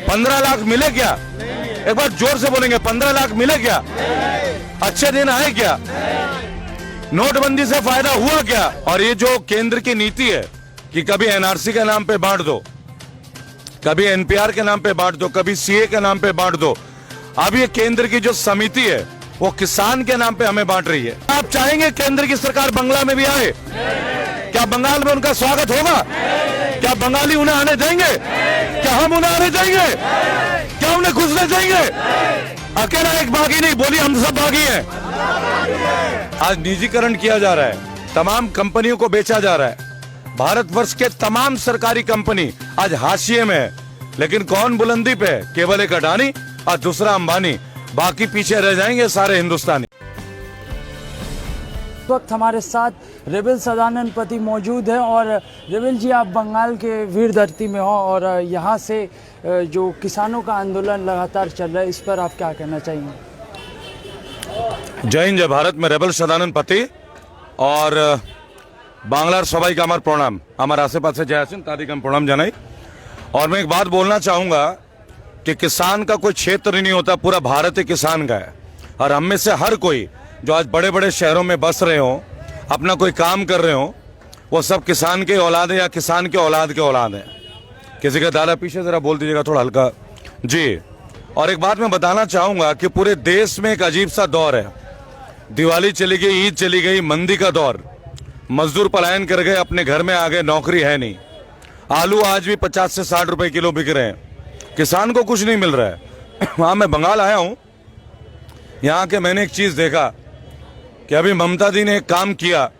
15 लाख मिले क्या? एक बार जोर से बोलेंगे, 15 लाख मिले क्या? अच्छे दिन आए क्या? नोटबंदी से फायदा हुआ क्या? और ये जो केंद्र की नीति है कि कभी एनआरसी के नाम पे बांट दो, कभी एनपीआर के नाम पे बांट दो, कभी सीए के नाम पे बांट दो, अब ये केंद्र की जो समिति है वो किसान के नाम पे हमें बांट रही है। आप चाहेंगे केंद्र की सरकार बंगला में भी आए? क्या बंगाल में उनका स्वागत होगा? क्या बंगाली उन्हें आने देंगे? क्या हम उन्हें आने देंगे? क्या उन्हें घुसने देंगे? अकेला एक बागी नहीं, बोलिए हम सब बागी हैं। आज निजीकरण किया जा रहा है, तमाम कंपनियों को बेचा जा रहा है। भारतवर्ष के तमाम सरकारी कंपनी आज हाशिए में है, लेकिन कौन बुलंदी पे है? केवल एक अडानी और दूसरा अंबानी, बाकी पीछे रह जाएंगे सारे हिंदुस्तानी। इस वक्त हमारे साथ रेबेल सदानंद पति मौजूद है। और रेबेल जी, आप बंगाल के वीर धरती में हो और यहाँ से जो किसानों का आंदोलन लगातार चल रहा है, इस पर आप क्या कहना चाहेंगे? जय हिंद, जय भारत। मैं रेबेल सदानंद पति और बांग्लार सबाई का हमार प्रणाम, हमारे आसे पास जय आसिन तादी का प्रणाम जनाई। और मैं एक बात बोलना चाहूँगा कि किसान का कोई क्षेत्र नहीं होता, पूरा भारत ही किसान का है। और हम में से हर कोई जो आज बड़े बड़े शहरों में बस रहे हो, अपना कोई काम कर रहे हो, वो सब किसान के औलाद है या किसान के औलाद के औलाद है। किसी का दादा पीछे जरा बोल दीजिएगा थोड़ा हल्का जी। और एक बात मैं बताना चाहूँगा कि पूरे देश में एक अजीब सा दौर है। दिवाली चली गई, ईद चली गई, मंदी का दौर, मजदूर पलायन कर गए, अपने घर में आ गए, नौकरी है नहीं। आलू आज भी 50 से 60 रुपए किलो बिक रहे हैं, किसान को कुछ नहीं मिल रहा है। हाँ, मैं बंगाल आया हूँ, यहाँ के मैंने एक चीज़ देखा कि अभी ममता दी ने एक काम किया,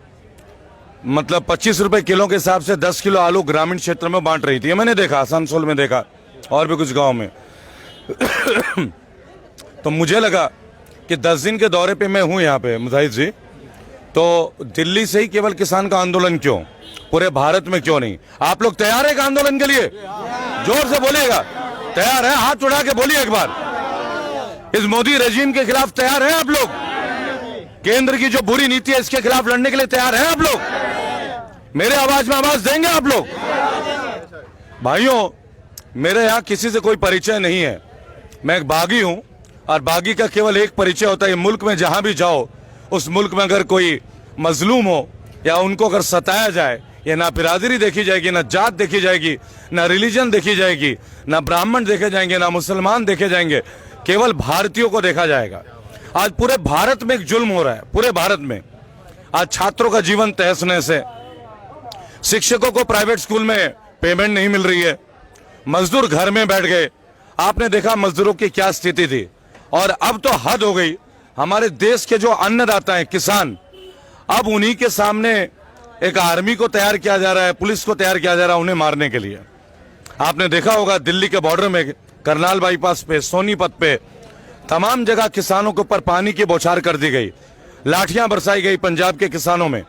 मतलब 25 रुपए किलो के हिसाब से 10 किलो आलू ग्रामीण क्षेत्र में बांट रही थी। मैंने देखा, आसनसोल में देखा और भी कुछ गांव में। तो मुझे लगा कि 10 दिन के दौरे पे मैं हूँ यहाँ पे मुजाहिद जी, तो दिल्ली से ही केवल किसान का आंदोलन क्यों, पूरे भारत में क्यों नहीं? आप लोग तैयार है आंदोलन के लिए? जोर से बोलिएगा, तैयार है? हाथ उठा के बोलिए एक बार। इस मोदी रेजिम के खिलाफ तैयार हैं आप लोग? केंद्र की जो बुरी नीति है इसके खिलाफ लड़ने के लिए तैयार हैं आप लोग? मेरे आवाज में आवाज देंगे आप लोग? भाइयों, मेरे यहाँ किसी से कोई परिचय नहीं है, मैं एक बागी हूं। और बागी का केवल एक परिचय होता है, मुल्क में जहां भी जाओ, उस मुल्क में अगर कोई मजलूम हो या उनको अगर सताया जाए, या ना बिरादरी देखी जाएगी, ना जात देखी जाएगी, ना रिलीजन देखी जाएगी, ना ब्राह्मण देखे जाएंगे, ना मुसलमान देखे जाएंगे, केवल भारतीयों को देखा जाएगा। आज पूरे भारत में एक जुल्म हो रहा है, पूरे भारत में। आज छात्रों का जीवन तहस नहस है, शिक्षकों को प्राइवेट स्कूल में पेमेंट नहीं मिल रही है, मजदूर घर में बैठ गए। आपने देखा मजदूरों की क्या स्थिति थी। और अब तो हद हो गई, हमारे देश के जो अन्नदाता हैं किसान, अब उन्हीं के सामने एक आर्मी को तैयार किया जा रहा है, पुलिस को तैयार किया जा रहा है उन्हें मारने के लिए। आपने देखा होगा दिल्ली के बॉर्डर में, करनाल बाईपास पे, सोनीपत पे, तमाम जगह किसानों के ऊपर पानी की बौछार कर दी गई, लाठियां बरसाई गई पंजाब के किसानों में।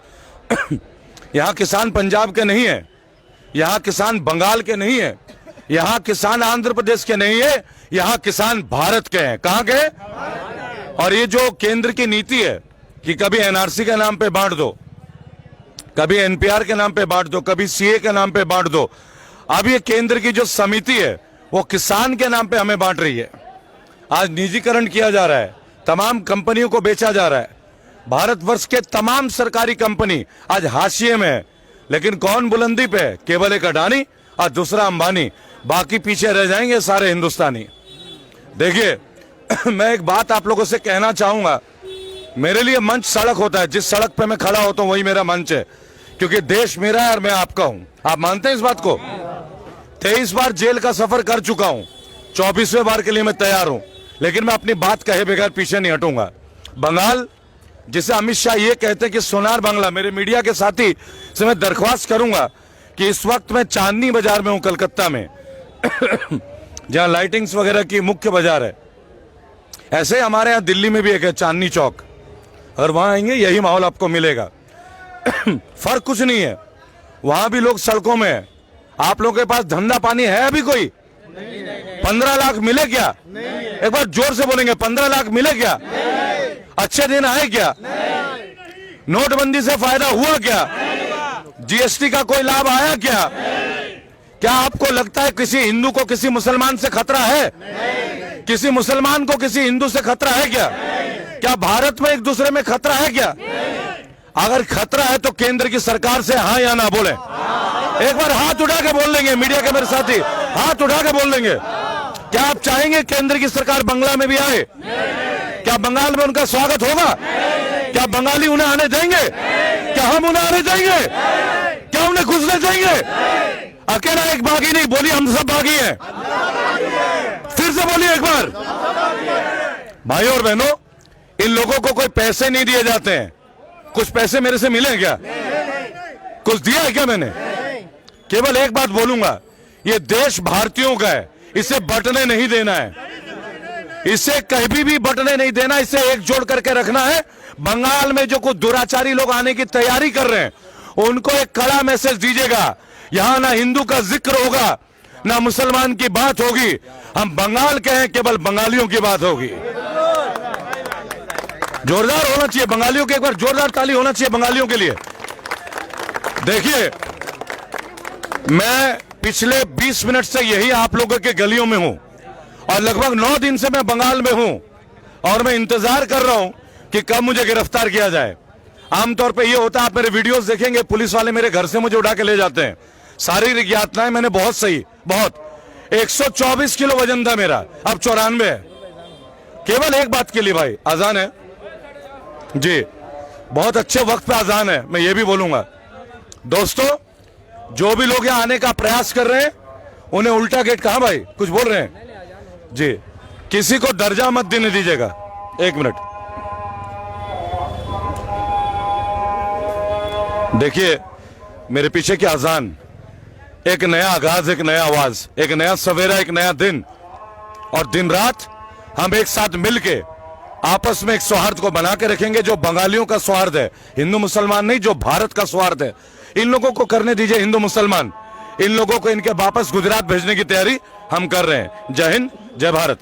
यहाँ किसान पंजाब के नहीं है, यहाँ किसान बंगाल के नहीं है, यहाँ किसान आंध्र प्रदेश के नहीं है, यहाँ किसान भारत के हैं। कहाँ के? और ये जो केंद्र की नीति है कि कभी एनआरसी के नाम पे बांट दो, कभी एनपीआर के नाम पे बांट दो, कभी सीए के नाम पे बांट दो, अब ये केंद्र की जो समिति है वो किसान के नाम पे हमें बांट रही है। आज निजीकरण किया जा रहा है, तमाम कंपनियों को बेचा जा रहा है। भारतवर्ष के तमाम सरकारी कंपनी आज हाशिए में है, लेकिन कौन बुलंदी पे है? केवल एक अडानी और दूसरा अंबानी, बाकी पीछे रह जाएंगे सारे हिंदुस्तानी। देखिए, मैं एक बात आप लोगों से कहना चाहूंगा, मेरे लिए मंच सड़क होता है, जिस सड़क पे मैं खड़ा होता हूं वही मेरा मंच है, क्योंकि देश मेरा है और मैं आपका हूं। आप मानते हैं इस बात को? 23 बार जेल का सफर कर चुका हूं, 24वें बार के लिए मैं तैयार हूं, लेकिन मैं अपनी बात कहे बगैर पीछे नहीं हटूंगा। बंगाल, जिसे अमित शाह ये कहते हैं कि सोनार बांग्ला, मेरे मीडिया के साथी से मैं दरख्वास्त करूंगा कि इस वक्त मैं चांदनी बाजार में हूं कलकत्ता में, जहां लाइटिंग्स वगैरह की मुख्य बाजार है। ऐसे हमारे यहाँ दिल्ली में भी एक है चांदनी चौक, अगर वहां आएंगे यही माहौल आपको मिलेगा। फर्क कुछ नहीं है, वहां भी लोग सड़कों में है। आप लोगों के पास धंधा पानी है अभी कोई? 15 लाख मिले क्या? एक बार जोर से बोलेंगे, 15 लाख मिले क्या? अच्छे दिन आए क्या? नोटबंदी से फायदा हुआ क्या? जीएसटी का कोई लाभ आया क्या? क्या आपको लगता है किसी हिंदू को किसी मुसलमान से खतरा है? किसी मुसलमान को किसी हिंदू से खतरा है क्या? क्या भारत में एक दूसरे में खतरा है क्या? अगर खतरा है तो केंद्र की सरकार से हाँ या ना बोले। एक बार हाथ उठा के बोल लेंगे, मीडिया के मेरे साथी हाथ उठा के बोल लेंगे। क्या आप चाहेंगे केंद्र की सरकार बंगला में भी आए? क्या बंगाल में उनका स्वागत होगा? क्या बंगाली उन्हें आने देंगे? क्या हम उन्हें आने देंगे? क्या उन्हें घुसने देंगे? अकेला एक बागी नहीं, बोलिए हम सब बागी हैं। फिर से बोलिए एक बार। भाइयों और बहनों, इन लोगों को कोई पैसे नहीं दिए जाते हैं। कुछ पैसे मेरे से मिले क्या? कुछ दिया है क्या मैंने? केवल एक बात बोलूंगा, ये देश भारतीयों का है, इसे बंटने नहीं देना है। इसे कहीं भी बंटने नहीं देना, इसे एकजुट करके रखना है। बंगाल में जो कुछ दुराचारी लोग आने की तैयारी कर रहे हैं, उनको एक कड़ा मैसेज दीजिएगा। यहां ना हिंदू का जिक्र होगा, ना मुसलमान की बात होगी। हम बंगाल के हैं, केवल बंगालियों की बात होगी। जोरदार होना चाहिए बंगालियों के, एक बार जोरदार ताली होना चाहिए बंगालियों के लिए। देखिए, मैं पिछले 20 मिनट से यही आप लोगों के गलियों में हूं और लगभग 9 दिन से मैं बंगाल में हूं और मैं इंतजार कर रहा हूं कि कब मुझे गिरफ्तार किया जाए। आमतौर पे ये होता है, आप मेरे वीडियोस देखेंगे, पुलिस वाले मेरे घर से मुझे उठा के ले जाते हैं। शारीरिक यातनाएं मैंने बहुत सही, बहुत 124 किलो वजन था मेरा, अब 94 है। केवल एक बात के लिए भाई, अजान है जी, बहुत अच्छे वक्त पे अजान है। मैं ये भी बोलूंगा दोस्तों, जो भी लोग यहां आने का प्रयास कर रहे हैं उन्हें उल्टा गेट, कहां भाई कुछ बोल रहे हैं जी, किसी को दर्जा मत देने दीजिएगा। एक मिनट देखिए, मेरे पीछे की अजान, एक नया आगाज, एक नया आवाज, एक नया सवेरा, एक नया दिन, और दिन रात हम एक साथ मिलके आपस में एक सौहार्द को बना के रखेंगे, जो बंगालियों का सौहार्द है, हिंदू मुसलमान नहीं, जो भारत का सौहार्द है। इन लोगों को करने दीजिए हिंदू मुसलमान, इन लोगों को इनके वापस गुजरात भेजने की तैयारी हम कर रहे हैं। जय हिंद, जय भारत।